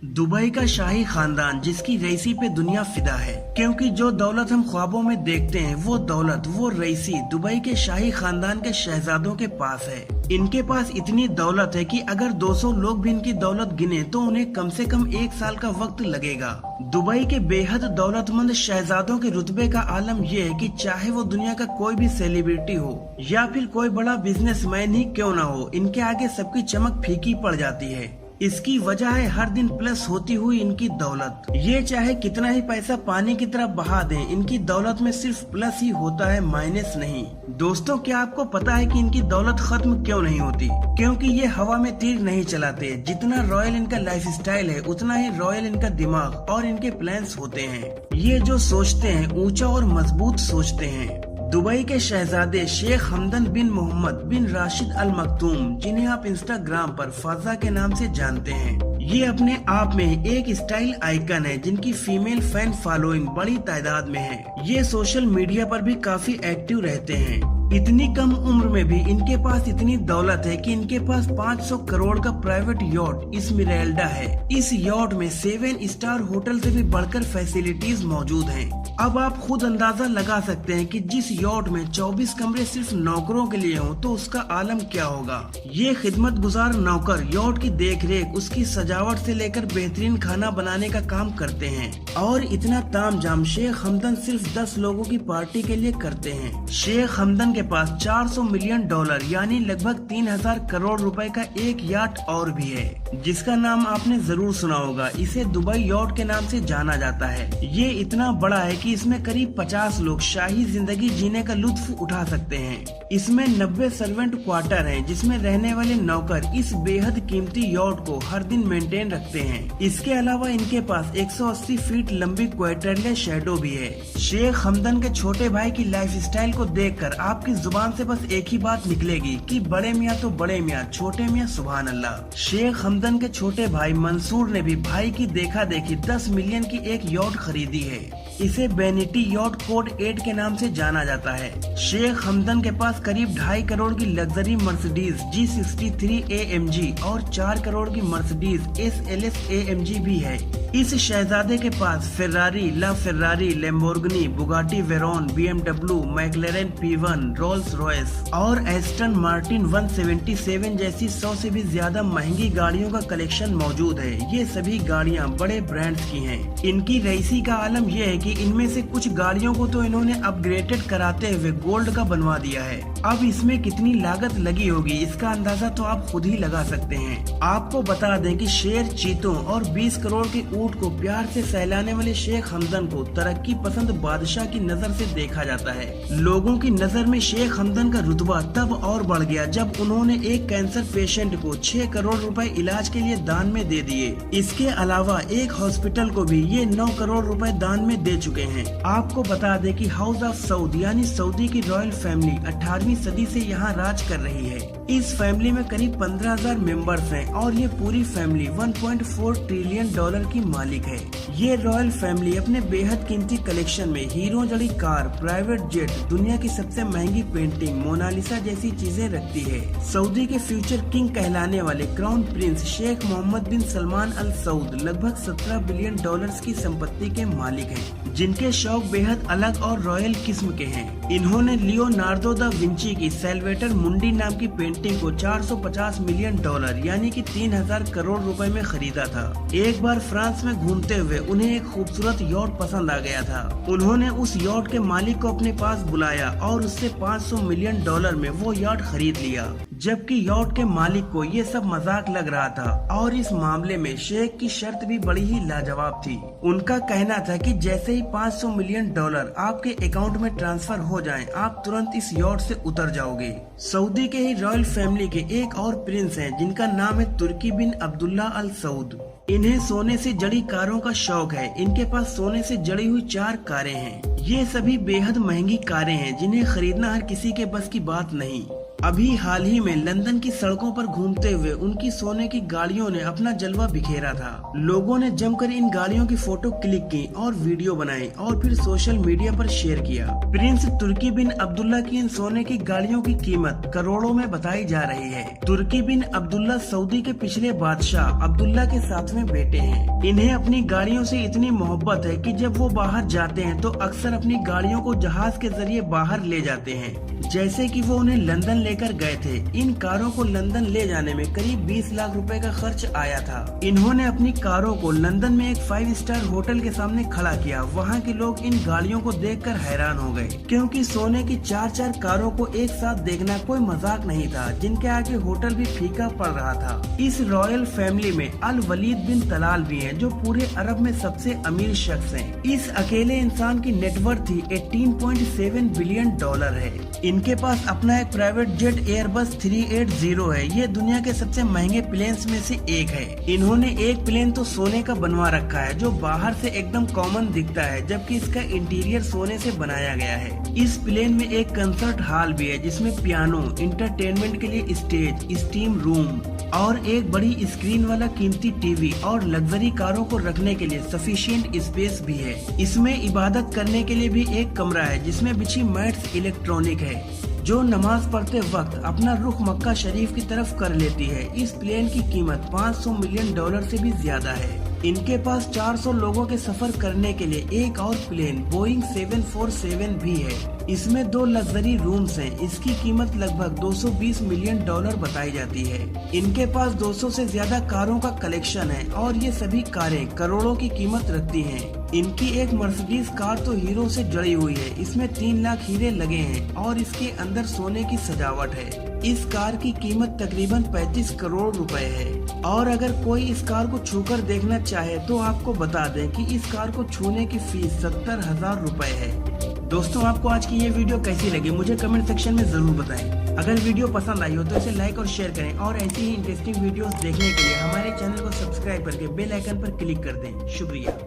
Dubai का शाही खानदान जिसकी रईसी पे दुनिया फिदा है, क्योंकि जो दौलत हम ख्वाबों में देखते हैं वो दौलत वो रईसी दुबई के शाही खानदान के शहजादों के पास है। इनके पास इतनी दौलत है कि अगर 200 लोग भी इनकी दौलत गिने तो उन्हें कम से कम 1 साल का वक्त लगेगा। दुबई के बेहद दौलतमंद शहजादों के रुतबे का आलम यह है कि चाहे वो दुनिया का कोई भी सेलिब्रिटी हो या फिर कोई बड़ा बिजनेसमैन ही क्यों न हो, इनके आगे सबकी चमक फीकी पड़ जाती है। इसकी वजह है हर दिन प्लस होती हुई इनकी दौलत। ये चाहे कितना ही पैसा पानी की तरफ बहा दें, इनकी दौलत में सिर्फ प्लस ही होता है, माइनस नहीं। दोस्तों, क्या आपको पता है कि इनकी दौलत खत्म क्यों नहीं होती? क्योंकि ये हवा में तीर नहीं चलाते। जितना रॉयल इनका लाइफस्टाइल है उतना ही रॉयल इनका दिमाग और इनके प्लान्स होते हैं। ये जो सोचते हैं ऊंचा और मजबूत सोचते हैं। दुबई के शहजादे शेख हमदन बिन मोहम्मद बिन राशिद अल मखदूम, जिन्हें आप इंस्टाग्राम पर फाजा के नाम से जानते हैं, ये अपने आप में एक स्टाइल आइकन है जिनकी फीमेल फैन फॉलोइंग बड़ी तादाद में है। ये सोशल मीडिया पर भी काफी एक्टिव रहते हैं। इतनी कम उम्र में भी इनके पास इतनी दौलत है कि इनके पास 500 करोड़ का प्राइवेट यॉट इस्मेराल्डा है। इस यॉट में 7 स्टार होटल से भी बढ़कर फैसिलिटीज मौजूद हैं। अब आप खुद अंदाजा लगा सकते हैं कि जिस यॉट में 24 कमरे सिर्फ नौकरों के लिए हों तो उसका आलम क्या होगा। ये खिदमत गुजार नौकर यॉट की देखरेख, उसकी सजावट से लेकर बेहतरीन खाना बनाने का काम करते हैं। और इतना तामझाम शेख हमदन सिर्फ 10 लोगों की पार्टी के लिए करते हैं। शेख हमदन के पास 400 मिलियन डॉलर यानी लगभग 3000 करोड़ रुपए का एक याट और भी है, जिसका नाम आपने जरूर सुना होगा। इसे दुबई यॉट के नाम से जाना जाता है। ये इतना बड़ा है कि इसमें करीब 50 लोग शाही जिंदगी जीने का लुत्फ उठा सकते हैं। इसमें 90 सर्वेंट क्वार्टर हैं, जिसमें रहने वाले नौकर इस बेहद कीमती यॉट को हर दिन मेंटेन रखते हैं। इसके अलावा इनके पास 180 फीट लंबी क्वार्टरले शैडो भी है। शेख हमदन के छोटे भाई की लाइफस्टाइल को देखकर आपकी जुबान से बस एक ही बात निकलेगी कि बड़े मियाँ तो बड़े मियाँ, छोटे मियाँ सुभान अल्लाह। शेख हमदन के छोटे भाई मंसूर ने भी भाई की देखा देखी 10 मिलियन की एक यॉट खरीदी है। इसे बेनिटी यॉट कोड 8 के नाम से जाना जाता है। शेख हमदन के पास करीब 2.5 करोड़ की लग्जरी मर्सिडीज G63 AMG और 4 करोड़ की मर्सिडीज SLS AMG भी है। इस शहजादे के पास Ferrari, La Ferrari, Lamborghini, Bugatti Veyron, BMW, McLaren P1, Rolls Royce और एस्टन मार्टिन 177 जैसी 100 से भी ज्यादा महंगी गाड़ियों का कलेक्शन मौजूद है। ये सभी गाड़ियां बड़े ब्रांड्स की हैं। इनकी रईसी का आलम यह है कि इनमें से कुछ गाड़ियों को तो इन्होंने अपग्रेडेड कराते हुए गोल्ड का बनवा दिया है। अब इसमें कितनी लागत लगी होगी इसका अंदाजा तो आप खुद ही लगा सकते हैं। आपको बता दें कि शेर, चीतों और 20 करोड़ के ऊंट को प्यार से सहलाने वाले शेख हमदन को तरक्की पसंद बादशाह की नजर से देखा जाता है। लोगों की नजर में शेख हमदन का रुतबा तब और बढ़ गया जब उन्होंने एक कैंसर पेशेंट को 6 करोड़ रुपए इलाज के लिए दान में दे दिए। इसके अलावा एक हॉस्पिटल को भी ये 9 करोड़ रुपए दान में दे चुके हैं। आपको बता दें कि हाउस ऑफ सऊद यानी सऊदी की रॉयल फैमिली 18वीं सदी से यहाँ राज कर रही है। इस फैमिली में करीब 15,000 मेंबर्स हैं और ये पूरी फैमिली 1.4 ट्रिलियन डॉलर की मालिक है। ये रॉयल फैमिली अपने बेहद कीमती कलेक्शन में हीरो जड़ी कार, प्राइवेट जेट, दुनिया की सबसे महंगी पेंटिंग, मोनालिसा जैसी चीजें रखती है। सऊदी के फ्यूचर किंग कहलाने वाले क्राउन प्रिंस शेख मोहम्मद बिन सलमान अल सऊद लगभग 17 बिलियन डॉलर्स की संपत्ति के मालिक हैं, जिनके शौक बेहद अलग और रॉयल किस्म के हैं। इन्होंने लियोनार्डो दा विंची की सेल्वेटर मुंडी नाम की पेंटिंग को 450 मिलियन डॉलर यानी कि 3000 करोड़ रुपए में खरीदा था। एक बार फ्रांस में घूमते हुए उन्हें एक खूबसूरत यॉट पसंद आ गया था। उन्होंने उस यॉट के मालिक को अपने पास बुलाया और उससे 500 मिलियन डॉलर में वो यॉट खरीद लिया। जबकि यॉट के मालिक को ये सब मजाक लग रहा था और इस मामले में शेख की शर्त भी बड़ी ही लाजवाब थी। उनका कहना था कि जैसे ही 500 मिलियन डॉलर आपके अकाउंट में ट्रांसफर हो जाएं, आप तुरंत इस यॉट से उतर जाओगे। सऊदी के ही रॉयल फैमिली के एक और प्रिंस हैं जिनका नाम है तुर्की बिन अब्दुल्ला अल सऊद। इन्हें सोने से जड़ी कारों का शौक है। इनके पास सोने से जड़ी हुई 4 कारें हैं। ये सभी बेहद महंगी कारें हैं जिन्हें खरीदना हर किसी के बस की बात नहीं। अभी हाल ही में लंदन की सड़कों पर घूमते हुए उनकी सोने की गाड़ियों ने अपना जलवा बिखेरा था। लोगों ने जमकर इन गाड़ियों की फोटो क्लिक की और वीडियो बनाई और फिर सोशल मीडिया पर शेयर किया। प्रिंस तुर्की बिन अब्दुल्ला की इन सोने की गाड़ियों की कीमत करोड़ों में बताई जा रही है। तुर्की बिन अब्दुल्ला सऊदी के पिछले बादशाह अब्दुल्ला के 7वें बेटे हैं। इन्हें अपनी गाड़ियों से इतनी मोहब्बत है कि जब वो बाहर जाते हैं तो अक्सर अपनी गाड़ियों को जहाज के जरिए बाहर ले जाते हैं, जैसे कि वो उन्हें लंदन लेकर गए थे। इन कारों को लंदन ले जाने में करीब 20 लाख रुपए का खर्च आया था। इन्होंने अपनी कारों को लंदन में एक 5 स्टार होटल के सामने खड़ा किया। वहाँ के लोग इन गाड़ियों को देखकर हैरान हो गए, क्योंकि सोने की 4-4 कारों को एक साथ देखना कोई मजाक नहीं था, जिनके आगे होटल भी फीका पड़ रहा था। इस रॉयल फैमिली में अल वलीद बिन तलाल भी हैं, जो पूरे अरब में सबसे अमीर शख्स हैं। इस अकेले इंसान की नेटवर्थ ही 18.7 बिलियन डॉलर है। इनके पास अपना एक प्राइवेट जेट एयरबस 380 है। ये दुनिया के सबसे महंगे प्लेन्स में से एक है। इन्होंने एक प्लेन तो सोने का बनवा रखा है, जो बाहर से एकदम कॉमन दिखता है, जबकि इसका इंटीरियर सोने से बनाया गया है। इस प्लेन में एक कंसर्ट हॉल भी है, जिसमें पियानो, इंटरटेनमेंट के लिए स्टेज, स्टीम रूम और एक बड़ी स्क्रीन वाला कीमती टीवी और लग्जरी कारों को रखने के लिए सफिशिएंट स्पेस भी है। इसमें इबादत करने के लिए भी एक कमरा है, जिसमें बिछी मैट्स इलेक्ट्रॉनिक है, जो नमाज पढ़ते वक्त अपना रुख मक्का शरीफ की तरफ कर लेती है। इस प्लेन की कीमत 500 मिलियन डॉलर से भी ज्यादा है। इनके पास 400 लोगों के सफर करने के लिए एक और प्लेन बोइंग 747 भी है। इसमें 2 लग्जरी रूम्स हैं। इसकी कीमत लगभग 220 मिलियन डॉलर बताई जाती है। इनके पास 200 से ज्यादा कारों का कलेक्शन है और ये सभी कारें करोड़ों की कीमत रखती हैं। इनकी एक मर्सिडीज कार तो हीरो से जड़ी हुई है। इसमें 3 लाख हीरे लगे हैं और इसके अंदर सोने की सजावट है। इस कार की कीमत तकरीबन 35 करोड़ रुपए है। और अगर कोई इस कार को छूकर देखना चाहे तो आपको बता दें कि इस कार को छूने की फीस 70,000 रुपए है। दोस्तों, आपको आज की ये वीडियो कैसी लगी मुझे कमेंट सेक्शन में जरूर बताएं। अगर वीडियो पसंद आई हो तो इसे लाइक और शेयर करें और ऐसी ही इंटरेस्टिंग वीडियोस देखने के लिए हमारे चैनल को सब्सक्राइब करके बेल आइकन पर क्लिक कर दें। शुक्रिया।